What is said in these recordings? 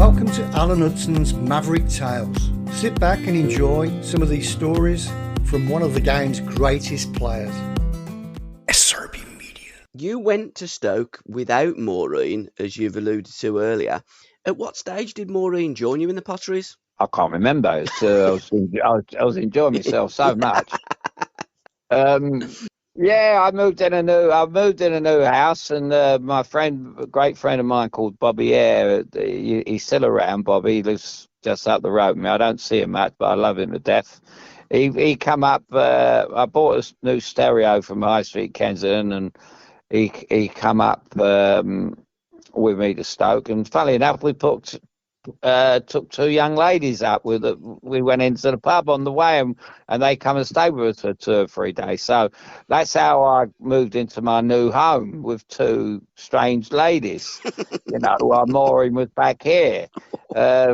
Welcome to Alan Hudson's Maverick Tales. Sit back and enjoy some of these stories from one of the game's greatest players. SRB Media. You went to Stoke without Maureen, as you've alluded to earlier. At what stage did Maureen join you in the Potteries? I can't remember. I was enjoying myself so much. Yeah, I moved in a new house, and my friend, a great friend of mine called Bobby Eyre, he's still around. Bobby, he lives just up the road from me. I don't see him much, but I love him to death. He come up. I bought a new stereo from High Street, Kensington, and he come up with me to Stoke. And funnily enough, we took two young ladies up we went into the pub on the way, and they come and stayed with us for 2 or 3 days. So that's how I moved into my new home with two strange ladies. While Maureen was back here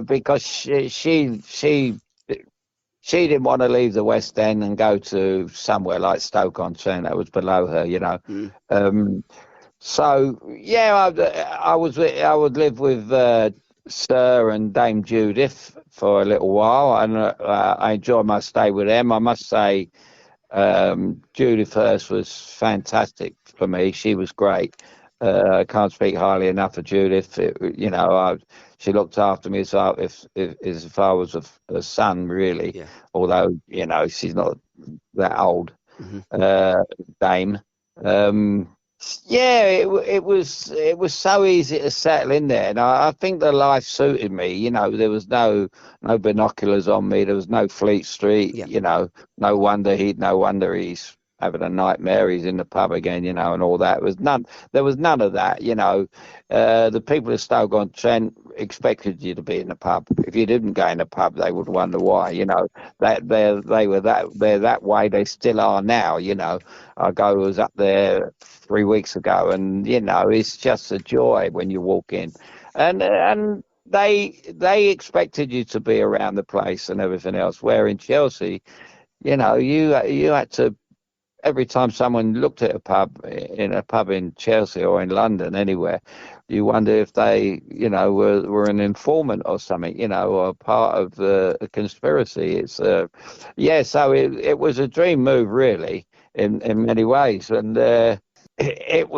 because she didn't want to leave the West End and go to somewhere like Stoke-on-Trent. That was below her, So yeah, I would live with Sir and Dame Judith for a little while, and I enjoyed my stay with them. I must say, Judith Hurst was fantastic for me. She was great. I can't speak highly enough of Judith. She looked after me as if I was a son, really. Yeah. Although she's not that old, Dame. Yeah, it was so easy to settle in there, and I think the life suited me. There was no binoculars on me. There was no Fleet Street. Yeah. No wonder he's having a nightmare. He's in the pub again, and all that. There was none of that. The people of Stoke-on-Trent expected you to be in the pub. If you didn't go in the pub, they would wonder why. That they're that way. They still are now. I was up there 3 weeks ago, and it's just a joy when you walk in, and they expected you to be around the place and everything else. Where in Chelsea, you had to. Every time someone looked at a pub in Chelsea or in London, anywhere, you wonder if they, were an informant or something, or part of a conspiracy. It's, so it was a dream move, really, in many ways, and it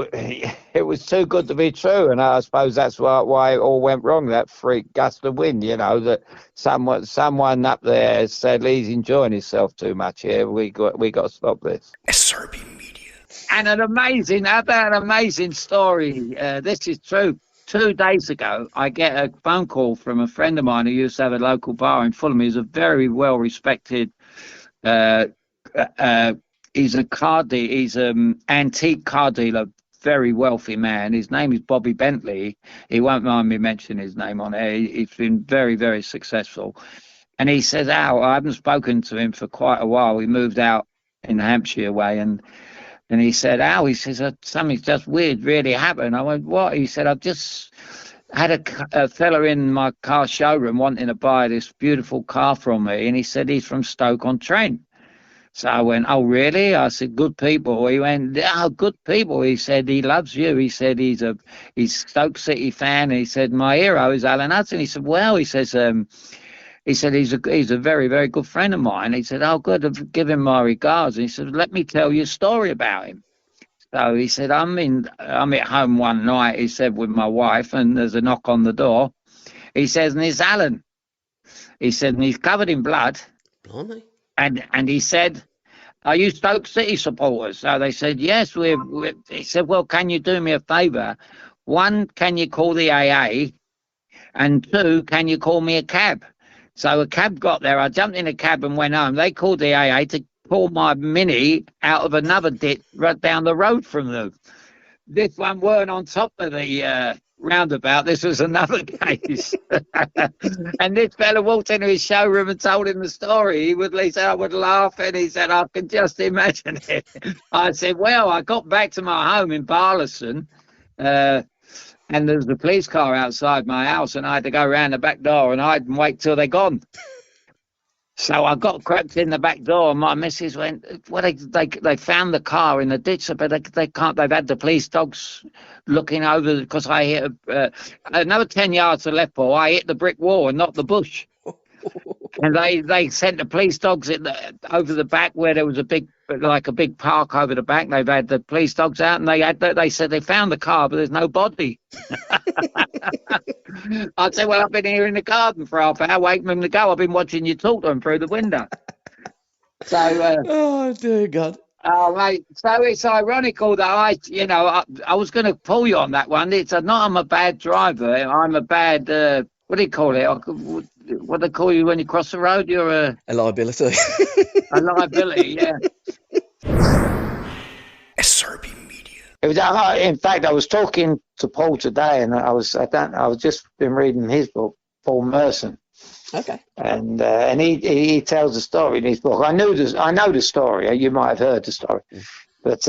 was too good to be true, and I suppose that's why it all went wrong. That freak gust of wind, that someone up there said he's enjoying himself too much here. We got to stop this. SRB Media. And an amazing story. This is true. 2 days ago, I get a phone call from a friend of mine who used to have a local bar in Fulham. He's a very well respected. He's an antique car dealer, very wealthy man. His name is Bobby Bentley. He won't mind me mentioning his name on air. He's been very, very successful. And he says, Al, I haven't spoken to him for quite a while. He moved out in Hampshire way. And he said, Al, he says, something's just weird really happened. I went, what? He said, I've just had a fella in my car showroom wanting to buy this beautiful car from me. And he said he's from Stoke-on-Trent. So I went, oh, really? I said, good people. He went, oh, good people. He said, he loves you. He said, he's Stoke City fan. And he said, my hero is Alan Hudson. He said, well, he says, he's a very, very good friend of mine. He said, oh, good, give him my regards. And he said, let me tell you a story about him. So he said, I'm at home one night, he said, with my wife, and there's a knock on the door. He says, and it's Alan. He said, and he's covered in blood. Blimey. And he said, are you Stoke City supporters? So they said, yes. He said, well, can you do me a favour? 1, can you call the AA? And 2, can you call me a cab? So a cab got there. I jumped in a cab and went home. They called the AA to pull my Mini out of another ditch right down the road from them. This one weren't on top of the roundabout. This was another case. And this fella walked into his showroom and told him the story. He said, I would laugh, and he said, I can just imagine it. I said, well, I got back to my home in Barlaston, and there was a police car outside my house, and I had to go around the back door and hide and wait till they're gone. So I got crept in the back door, and my missus went, well, they found the car in the ditch, but they can't, they've had the police dogs looking over, because I hit another 10 yards to left ball, I hit the brick wall and not the bush. And they sent the police dogs over the back where there was a big park over the back. They've had the police dogs out, and they said they found the car, but there's no body. I said, well, I've been here in the garden for half an hour waiting for them to go. I've been watching you talk to them through the window. So, Oh, dear God. oh, mate. So it's ironical that I was going to pull you on that one. It's not I'm a bad driver. I'm a bad, what do you call it? What do they call you when you cross the road? You're a liability. A liability, yeah. SRB Media. It was, in fact, I was talking to Paul today, and I was just been reading his book, Paul Merson. Okay. And he tells the story in his book. I know the story. You might have heard the story, but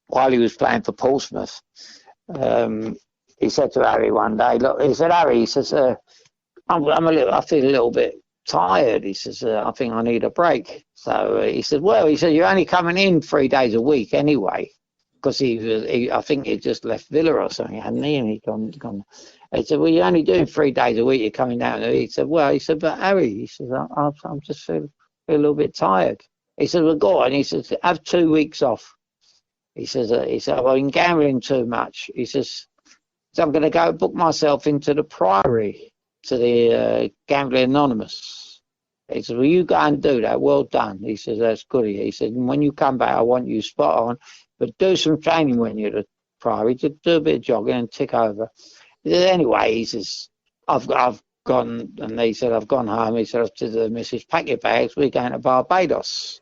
while he was playing for Portsmouth, he said to Harry one day, "Look," he said, "Harry," he says, I feel a little bit tired." He says, "I think I need a break." So he said, "Well," he said, "you're only coming in 3 days a week anyway," because I think he just left Villa or something, hadn't he? And he'd gone. He said, "Well, you're only doing 3 days a week. You're coming down." He said, "Well," he said, "but Harry," he says, I'm just feel a little bit tired." He said, "Well, go on." He says, "Have 2 weeks off." He says, "Well, I've been gambling too much." He says, "So I'm going to go book myself into the Priory, to the Gambling Anonymous." He said, "Well, you go and do that. Well done." He says, "That's good." He said, "And when you come back, I want you spot on, but do some training when you're at the Priory. Just do a bit of jogging and tick over." He said, "Anyway," he says, I've gone," and he said, "I've gone home." He said, "I've to the missus, pack your bags, we're going to Barbados."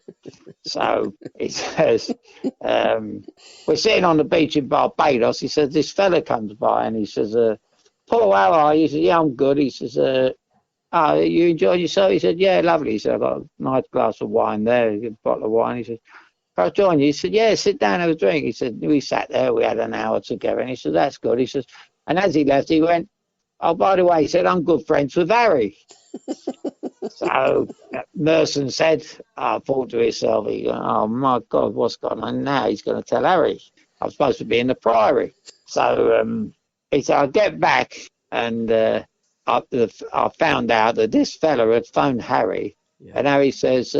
So he says, we're sitting on the beach in Barbados. He says, this fella comes by, and he says, "Paul, how are you?" He says, "Yeah, I'm good." He says, "Oh, you enjoyed yourself?" He said, "Yeah, lovely." He said, "I've got a nice glass of wine there, a bottle of wine." He said, "Can I join you?" He said, "Yeah, sit down and have a drink." He said, we sat there, we had an hour together, and he said, "That's good." He says, and as he left, he went, "Oh, by the way," he said, "I'm good friends with Harry." So Merson said, thought to himself, he goes, "Oh my God, what's going on now? He's going to tell Harry. I'm supposed to be in the Priory." So he said, "I'll get back," and I found out that this fella had phoned Harry, and Harry says,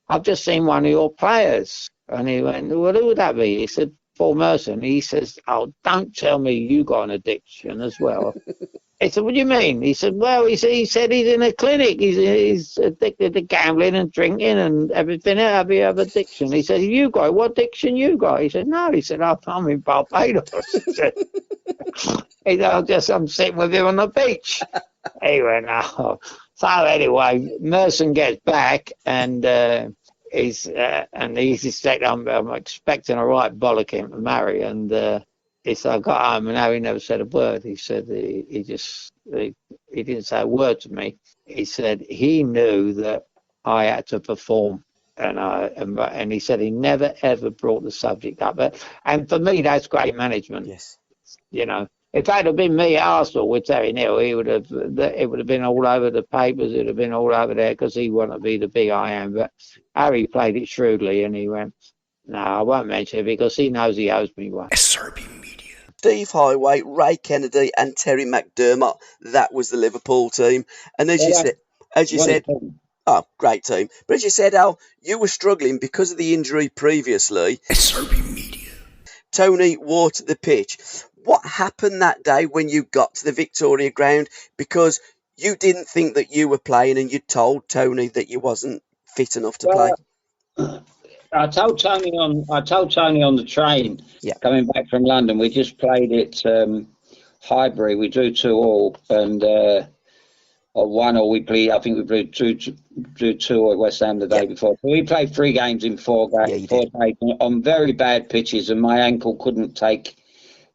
"I've just seen one of your players." And he went, "Well, who would that be?" He said, "Paul Merson." He says, "Oh, don't tell me you got an addiction as well." He said, "What do you mean?" He said, "Well," he said he's in a clinic. He's addicted to gambling and drinking and everything. Have you have addiction? He said, "You got what addiction you got?" He said, "No." He said, "I'm in Barbados." He said, I'm sitting with him on the beach." He went, "Oh." So anyway, Merson gets back, and he said, I'm expecting a right bollocking from Harry, and he said, "I got home and Harry never said a word." He said he didn't say a word to me. He said he knew that I had to perform, and he said he never ever brought the subject up. And for me, that's great management. Yes. You know, if that had been me at Arsenal with Terry Neal, it would have been all over the papers. It would have been all over there because he wanted to be the big I am. But Harry played it shrewdly, and he went, "No, I won't mention it because he knows he owes me one." SRB Media. Steve Highway, Ray Kennedy, and Terry McDermott. That was the Liverpool team. And as you said, oh, great team. But as you said, Al, you were struggling because of the injury previously. SRB Media. Tony watered the pitch. What happened that day when you got to the Victoria ground? Because you didn't think that you were playing, and you told Tony that you wasn't fit enough to play. I told Tony on the train coming back from London. We just played at Highbury. We drew 2-2, and or 1-1. We played. I think we played 2-2 at West Ham the day before. So we played 3 games in 4 days on very bad pitches, and my ankle couldn't take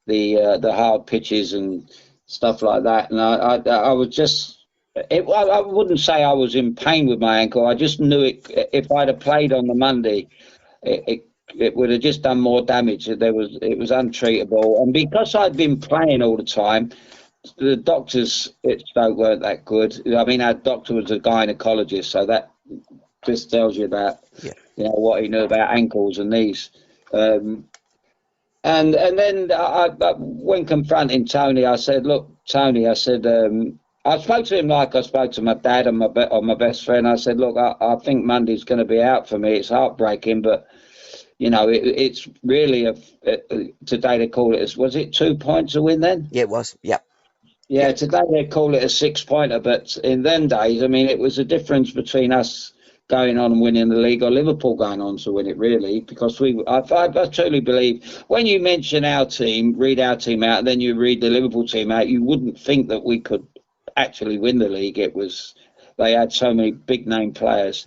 the hard pitches and stuff like that. And I was just. I wouldn't say I was in pain with my ankle. I just knew if I'd have played on the Monday, it would have just done more damage. It was untreatable, and because I'd been playing all the time, the doctors at Stoke weren't that good. I mean, our doctor was a gynecologist, so that just tells you about Yeah. what he knew about ankles and knees. And then when confronting Tony, I said, "Look, Tony," I said, I spoke to him like I spoke to my dad and my best friend. I said, "Look, I think Monday's going to be out for me. It's heartbreaking, but it's really today they call it was it 2 points a win then? Yeah, it was. Yep. Yeah, today they call it a 6-pointer, but in them days, I mean, it was a difference between us going on and winning the league or Liverpool going on to win it, really, because I truly believe when you mention our team, read our team out, and then you read the Liverpool team out, you wouldn't think that we could actually win the league. They had so many big name players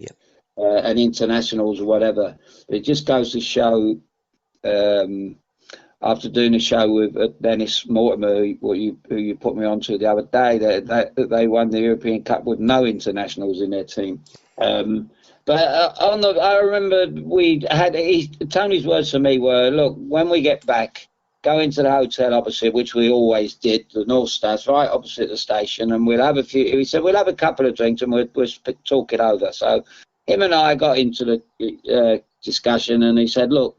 and internationals or whatever. It just goes to show. After doing a show with Dennis Mortimer, who you put me on to the other day, that they won the European Cup with no internationals in their team. But I remember Tony's words to me were, "Look, when we get back, go into the hotel opposite, which we always did, the North Star's right opposite the station, and we'll have a few." He said, "We'll have a couple of drinks and we'll talk it over." So him and I got into the discussion, and he said, "Look,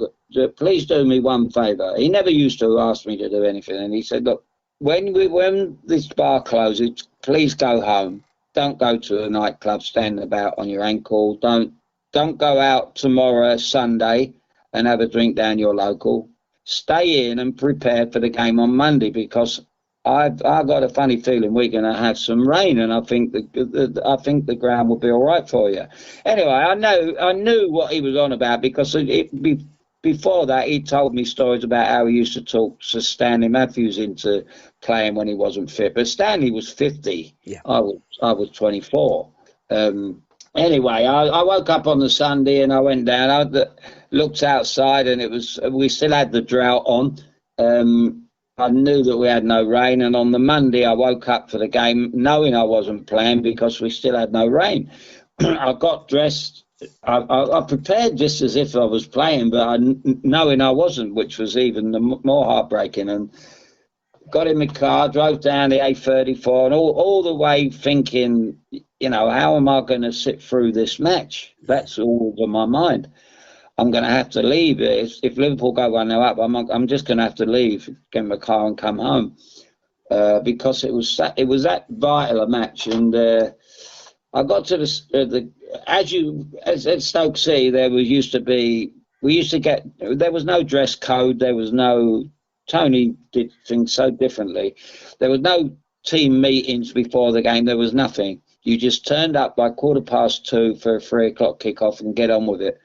please do me one favour." He never used to ask me to do anything, and he said, "Look, when this bar closes, please go home. Don't go to a nightclub standing about on your ankle. Don't go out tomorrow, Sunday, and have a drink down your local. Stay in and prepare for the game on Monday, because I've got a funny feeling we're going to have some rain, and I think the ground will be all right for you." Anyway, I knew what he was on about, because before that he told me stories about how he used to talk to Stanley Matthews into playing when he wasn't fit. But Stanley was 50. Yeah. I was 24. Anyway, I woke up on the Sunday and I went down. I looked outside and we still had the drought on. I knew that we had no rain, and on the Monday I woke up for the game knowing I wasn't playing because we still had no rain. I got dressed. I prepared just as if I was playing, but knowing I wasn't, which was even more heartbreaking. And got in my car, drove down the A34, and all the way thinking, how am I going to sit through this match? That's all over my mind. I'm going to have to leave. If Liverpool go 1-0 up, I'm just going to have to leave, get in my car and come home, because it was that vital a match. And I got to as at Stoke City, there was no dress code. There was no, Tony did things so differently. There was no team meetings before the game. There was nothing. You just turned up by 2:15 for a 3:00 kickoff and get on with it.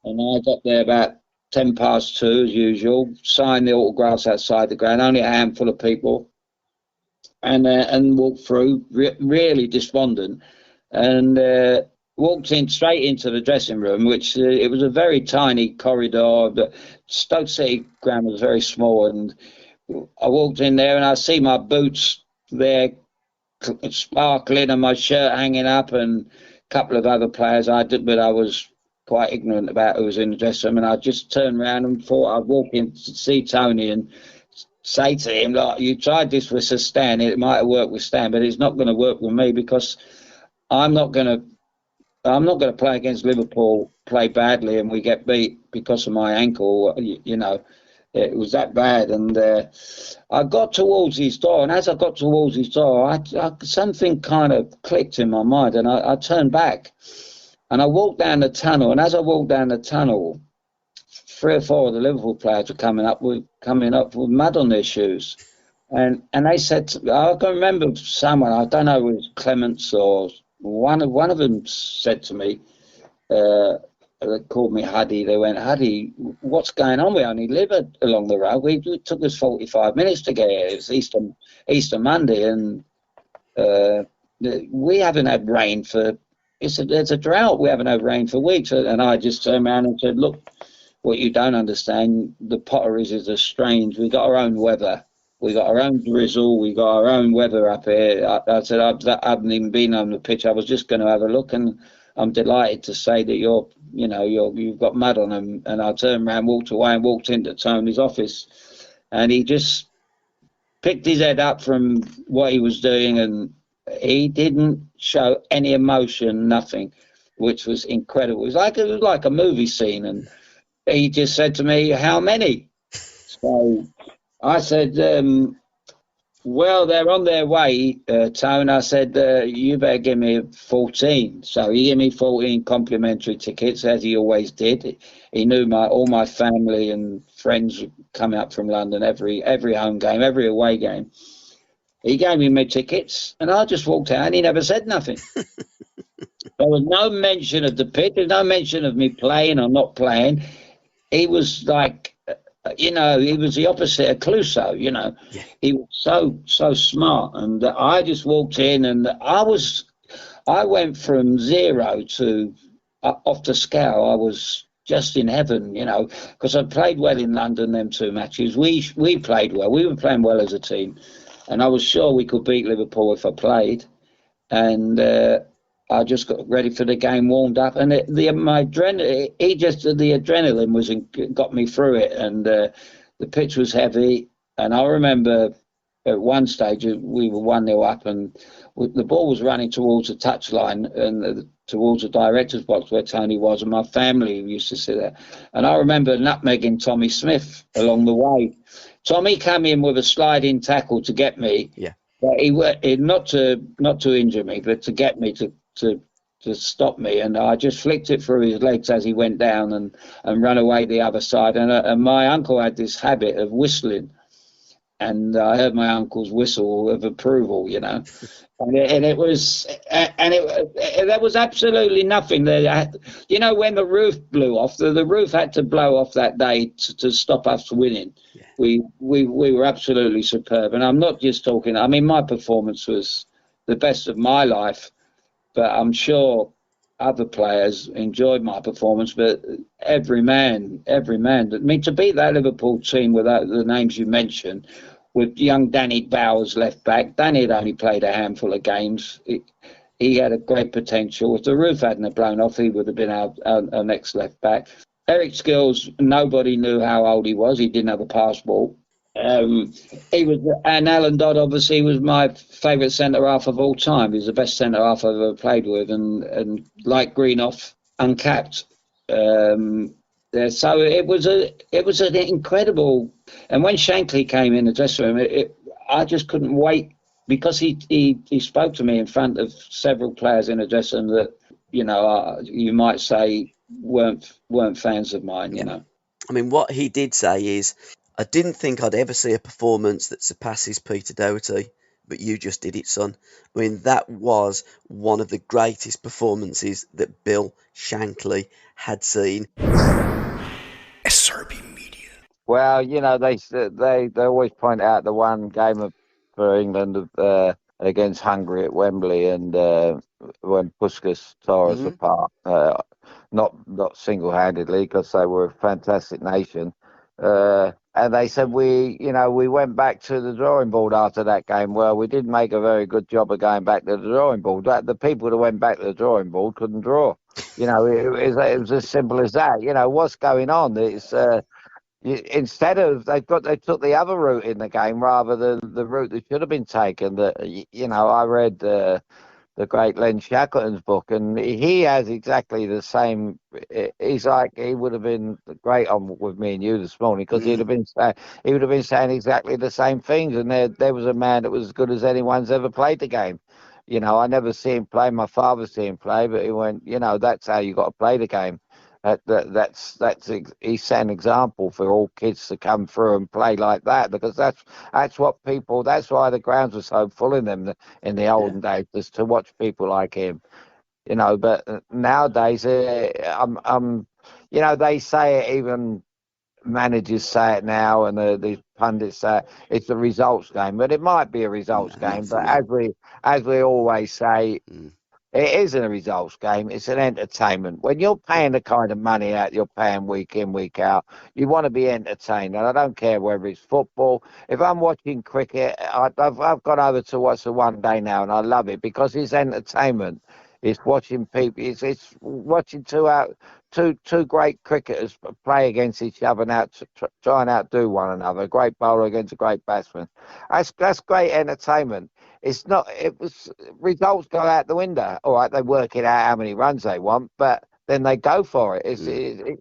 And I got there about 2:10 as usual, signed the autographs outside the ground, only a handful of people, and walked through, really despondent, and walked straight into the dressing room, which it was a very tiny corridor. The Stoke City ground was very small, and I walked in there and I see my boots there sparkling and my shirt hanging up, and a couple of other players but I was quite ignorant about who was in the dressing room, and I just turned around and thought I'd walk in to see Tony and say to him, "Like, you tried this with Stan, it might have worked with Stan, but it's not going to work with me, because I'm not going to play against Liverpool, play badly, and we get beat because of my ankle." It was that bad. And I got towards his door, and as I got towards his door, something kind of clicked in my mind, and I turned back. And I walked down the tunnel, and as I walked down the tunnel, 3 or 4 of the Liverpool players were coming up with mud on their shoes. And they said, I can remember someone, I don't know if it was Clements or one of them said to me, they called me Huddy. They went, "Huddy, what's going on? We only live along the road. It took us 45 minutes to get here. It's Easter Monday, and we haven't had rain for... There's a drought. We haven't had rain for weeks." And I just turned around and said, "Look, what you don't understand, the Potteries is a strange. We got our own weather. We got our own drizzle. We got our own weather up here." I said, I haven't even been on the pitch. I was just going to have a look, and I'm delighted to say that you've got mud on them." And I turned around, walked away, and walked into Tony's office, and he just picked his head up from what he was doing, and he didn't show any emotion, nothing. which was incredible. It was like a movie scene, and he just said to me, "How many?" So I said, well, they're on their way, Tone. I said, you better give me 14. So he gave me 14 complimentary tickets, as he always did. He knew all my family and friends would come out from London every home game, every away game. He gave me my tickets, and I just walked out, and he never said nothing. There was no mention of the pitch. There's no mention of me playing or not playing. He was like, he was the opposite of Clouseau, Yeah. He was so smart. And I just walked in, and I went from zero to off the scale. I was just in heaven, because I played well in London, them 2 matches. We played well. We were playing well as a team. And I was sure we could beat Liverpool if I played. And I just got ready for the game, warmed up, and the adrenaline got me through it, and the pitch was heavy. And I remember at one stage we were 1-0 up, and the ball was running towards the touchline and towards the director's box where Tony was, and my family used to sit there. And I remember nutmegging Tommy Smith along the way. Tommy came in with a sliding tackle to get me. Yeah. But he not to injure me, but to get me to stop me, and I just flicked it through his legs as he went down and ran away the other side. And my uncle had this habit of whistling, and I heard my uncle's whistle of approval, and it was, there was absolutely nothing there. When the roof blew off, the roof had to blow off that day to stop us winning. Yeah. We were absolutely superb, and I'm not just talking. I mean, my performance was the best of my life, but I'm sure other players enjoyed my performance. But every man. I mean, to beat that Liverpool team without the names you mentioned, with young Danny Bowers left back. Danny had only played a handful of games. He had a great potential. If the roof hadn't blown off, he would have been our next left back. Eric Skills, nobody knew how old he was. He didn't have a passport. And Alan Dodd obviously was my favourite centre half of all time. He was the best centre half I've ever played with, and like Greenough, uncapped. So it was an incredible. And when Shankly came in the dressing room, I just couldn't wait, because he spoke to me in front of several players in the dressing room that you might say weren't fans of mine. I mean, what he did say is, I didn't think I'd ever see a performance that surpasses Peter Doherty, but you just did it, son. I mean, that was one of the greatest performances that Bill Shankly had seen. SRB Media. Well, they always point out the one game for England against Hungary at Wembley, and when Puskas tore us apart, not single-handedly, because they were a fantastic nation. And they said we went back to the drawing board after that game. Well, we didn't make a very good job of going back to the drawing board. The people that went back to the drawing board couldn't draw. It was as simple as that. What's going on? It's instead of they took the other route in the game rather than the route that should have been taken. I read the great Len Shackleton's book, and he has exactly the same. He's like, he would have been great on with me and you this morning, because he would have been saying exactly the same things. And there was a man that was as good as anyone's ever played the game. I never see him play. My father see him play, but he went, that's how you got to play the game. He's set an example for all kids to come through and play like that, because that's why the grounds were so full in the olden days, just to watch people like him. But nowadays, they say it, even managers say it now, and the pundits say it's a results game, but it might be a results game. But as we always say, it isn't a results game. It's an entertainment. When you're paying the kind of money out you're paying week in, week out, you want to be entertained. And I don't care whether it's football. If I'm watching cricket, I've gone over to watch the one day now, and I love it because it's entertainment. It's watching people. It's watching two great cricketers play against each other and try and outdo one another. A great bowler against a great batsman. That's great entertainment. it's not. It was results go out the window. All right, they work it out how many runs they want, but then they go for it.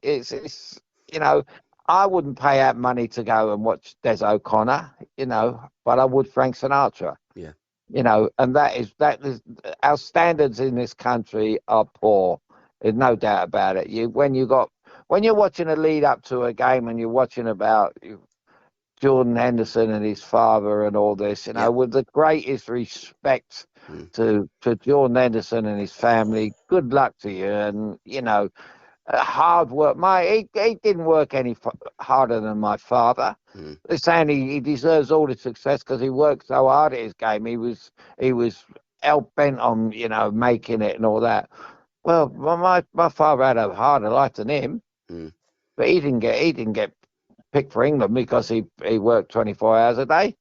It's you know, I wouldn't pay out money to go and watch Des O'Connor, but I would Frank Sinatra. Yeah. And that is our standards in this country are poor. There's no doubt about it. When you're watching a lead up to a game and you're watching about Jordan Henderson and his father and all this, with the greatest respect to Jordan Henderson and his family, good luck to you. And, hard work. He didn't work any harder than my father. They're saying he deserves all the success because he worked so hard at his game. He was hell bent on, making it and all that. Well, my father had a harder life than him, but he didn't get picked for England because he worked 24 hours a day.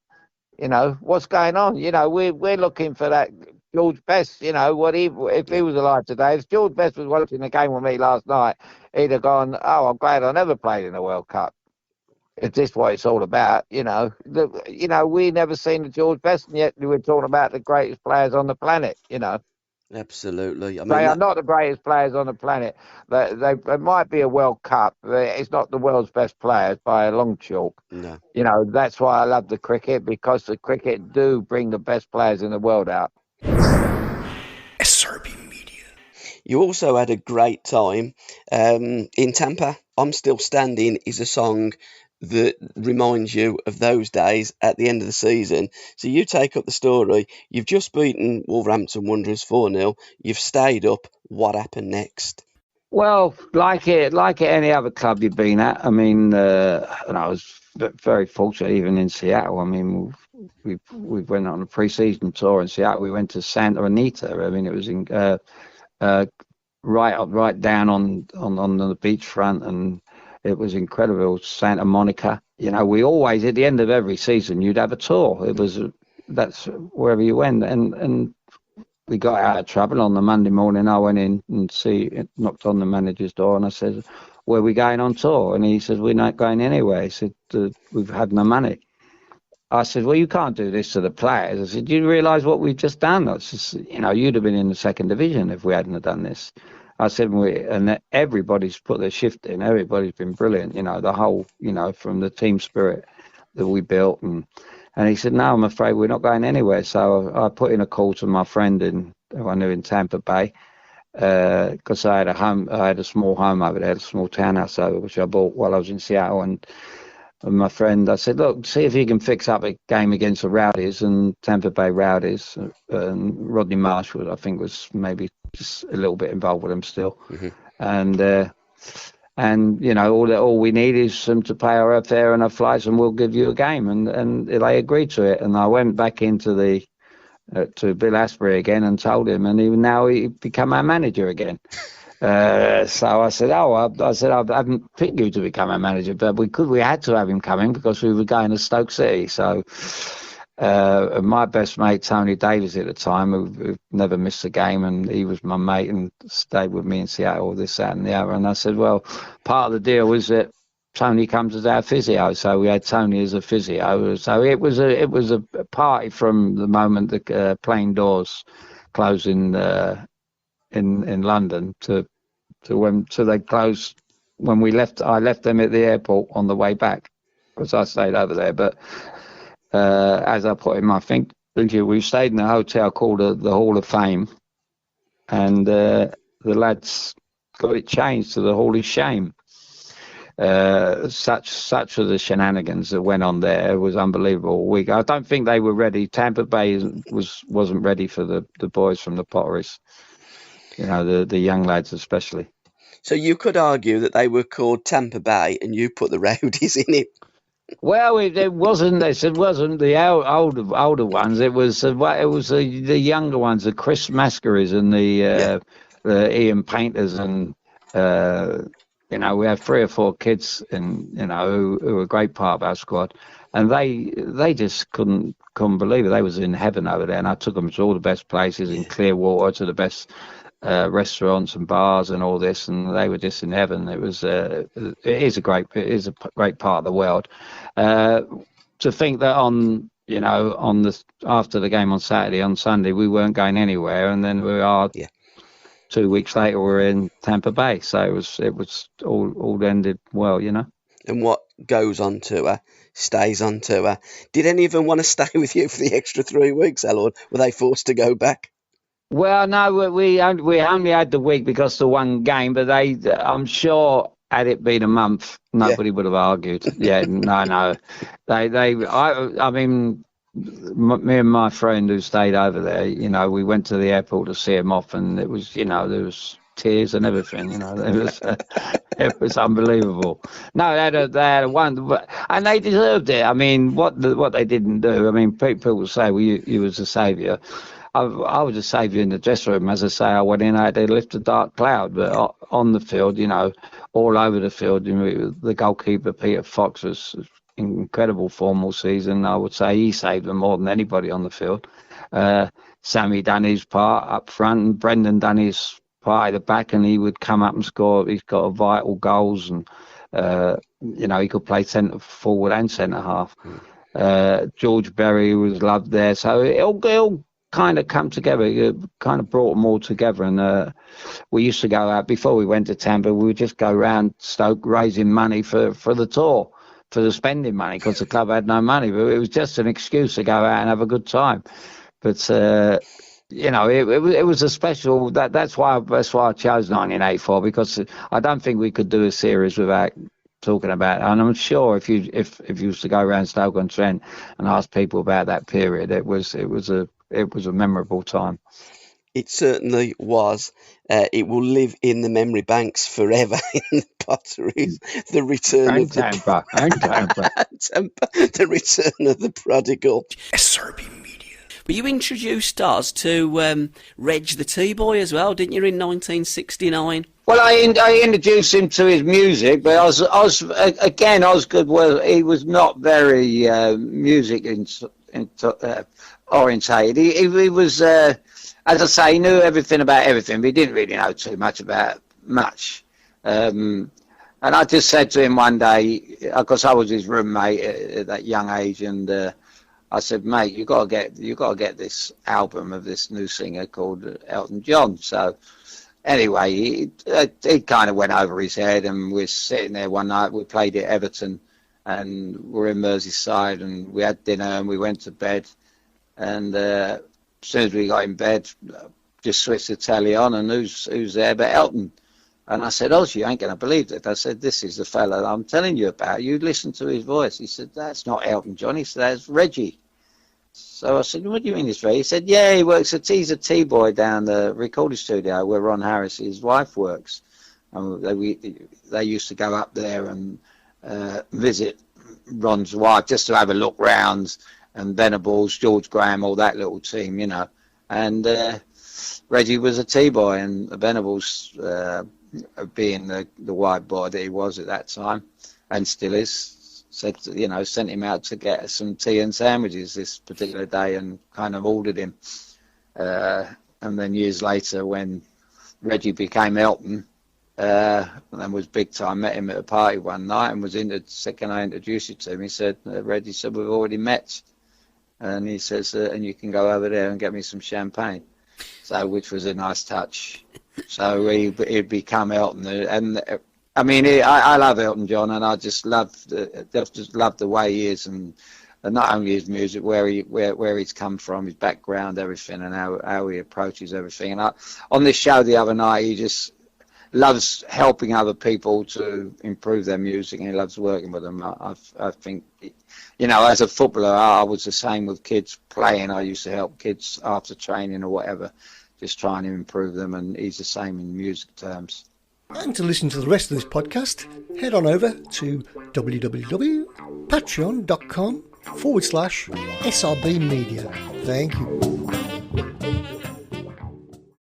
What's going on? We're looking for that George Best. If he was alive today, if George Best was watching the game with me last night, he'd have gone, "Oh, I'm glad I never played in the World Cup. Is this what it's all about?" We never seen the George Best, and yet we're talking about the greatest players on the planet. Absolutely. I mean, they are not the greatest players on the planet. They might be a World Cup, but it's not the world's best players by a long chalk. No. That's why I love the cricket, because the cricket do bring the best players in the world out. SRB Media. You also had a great time in Tampa. I'm Still Standing is a song that reminds you of those days at the end of the season. So you take up the story. You've just beaten Wolverhampton Wanderers 4-0. You've stayed up. What happened next? Well, like any other club you've been at. I mean, and I was very fortunate, even in Seattle. I mean, we went on a pre-season tour in Seattle. We went to Santa Anita. I mean, it was in right down on the beachfront, and it was incredible. Santa Monica. We always, at the end of every season, you'd have a tour. That's wherever you went, and we got out of trouble on the Monday morning. I went in and knocked on the manager's door, and I said, "Where are we going on tour?" And he said, "We're not going anywhere." He said, "We've had no money." I said, "Well, you can't do this to the players." I said, "Do you realise what we've just done?" I said, "You'd have been in the second division if we hadn't have done this." I said, and everybody's put their shift in. Everybody's been brilliant. The whole, from the team spirit that we built. And he said, "No, I'm afraid we're not going anywhere." So I put in a call to my friend who I knew in Tampa Bay, because I had a small home over there, a small townhouse over, which I bought while I was in Seattle. And my friend, I said, "Look, see if you can fix up a game against the Rowdies," and Tampa Bay Rowdies. And Rodney Marsh, I think, was maybe just a little bit involved with them still. And all we need is them to pay our airfare and our flights, and we'll give you a game. And they agreed to it. And I went back into to Bill Asprey again and told him, and he become our manager again. So I said, I haven't picked you to become our manager, but we had to have him coming because we were going to Stoke City. So my best mate, Tony Davies at the time, who never missed a game, and he was my mate and stayed with me in Seattle, this, that and the other. And I said, well, part of the deal was that Tony comes as our physio. So we had Tony as a physio. So it was a party from the moment the plane doors closed in London to when they closed when we left. I left them at the airport on the way back because I stayed over there. But as I put in my thinking, we stayed in a hotel called the Hall of Fame, and the lads got it changed to the Hall of Shame. Such were the shenanigans that went on there. It was unbelievable. I don't think they were ready. Tampa Bay wasn't ready for the boys from the Potteries. The young lads especially. So you could argue that they were called Tampa Bay, and you put the Rowdies in it. Well, it wasn't. It wasn't the older ones. It was the younger ones, the Chris Mascaries and the Ian Painters, and we have 3 or 4 kids, and who were a great part of our squad, and they just couldn't believe it. They was in heaven over there, and I took them to all the best places in Clearwater, to the best restaurants and bars and all this, and they were just in heaven. It is a great part of the world. To think that on after the game on Saturday, on Sunday, we weren't going anywhere, and then we are. Yeah. 2 weeks later, we're in Tampa Bay, so it was all ended well, And what goes on tour stays on tour. Did any of them want to stay with you for the extra 3 weeks, Alan? Were they forced to go back? Well, no, we only had the week because of the one game, but I'm sure had it been a month, nobody would have argued. Yeah, no. I mean, me and my friend who stayed over there, we went to the airport to see him off, and it was, there was tears and everything, it was unbelievable. No, they had a wonder, and they deserved it. I mean, what they didn't do. I mean, people say, well, you was a saviour. I was a saviour in the dressing room. As I say, I went in, I had to lift a dark cloud, but on the field, all over the field, the goalkeeper, Peter Fox, was incredible form all season. I would say he saved them more than anybody on the field. Sammy done his part up front, and Brendan done his part at the back, and he would come up and score. He's got vital goals, and he could play centre forward and centre half. George Berry was loved there, so it all kind of come together. It kind of brought them all together, and we used to go out before we went to Tampa. We would just go around Stoke raising money for the tour, for the spending money, because the club had no money. But it was just an excuse to go out and have a good time. But it was a special. That's why I chose 1984, because I don't think we could do a series without talking about it. And I'm sure if you used to go around Stoke-on-Trent and ask people about that period, it was a memorable time. It certainly was. It will live in the memory banks forever in the potteries. The return of Tampa. The return of the prodigal. SRB Media. But you introduced us to Reg the T-Boy as well, didn't you, in 1969? Well, I introduced him to his music, but Osgood he was not very music orientated. He was, as I say, he knew everything about everything, but he didn't really know too much about much. And I just said to him one day, because I was his roommate at that young age, and I said, mate, you got to get this album of this new singer called Elton John. So anyway, he kind of went over his head, and we're sitting there one night. We played at Everton, and we're in Merseyside, and we had dinner, and we went to bed. And as soon as we got in bed, just switched the telly on, and who's there but Elton? And I said, Oz, you ain't going to believe it. I said, this is the fella I'm telling you about. You listen to his voice. He said, that's not Elton John. He said, that's Reggie. So I said, what do you mean it's Reggie? He said, yeah, he's a T-boy down the recording studio where Ron Harris, his wife, works. And they used to go up there and visit Ron's wife just to have a look round, and Venables, George Graham, all that little team, And Reggie was a T-boy, and Venables, being the white boy that he was at that time, and still is, said, sent him out to get some tea and sandwiches this particular day, and kind of ordered him. And then years later, when Reggie became Elton, and was big time, met him at a party one night, and was second I introduced you to him, he said, Reggie said, we've already met. And he says, and you can go over there and get me some champagne. So, which was a nice touch. So he'd become Elton, and I mean, I love Elton John, and I just love the way he is, and not only his music, where he's come from, his background, everything, and how he approaches everything. And on this show the other night, he just loves helping other people to improve their music, and he loves working with them. I think, as a footballer, I was the same with kids playing. I used to help kids after training or whatever, just trying to improve them, and he's the same in music terms. And to listen to the rest of this podcast, head on over to www.patreon.com/SRB Media. Thank you.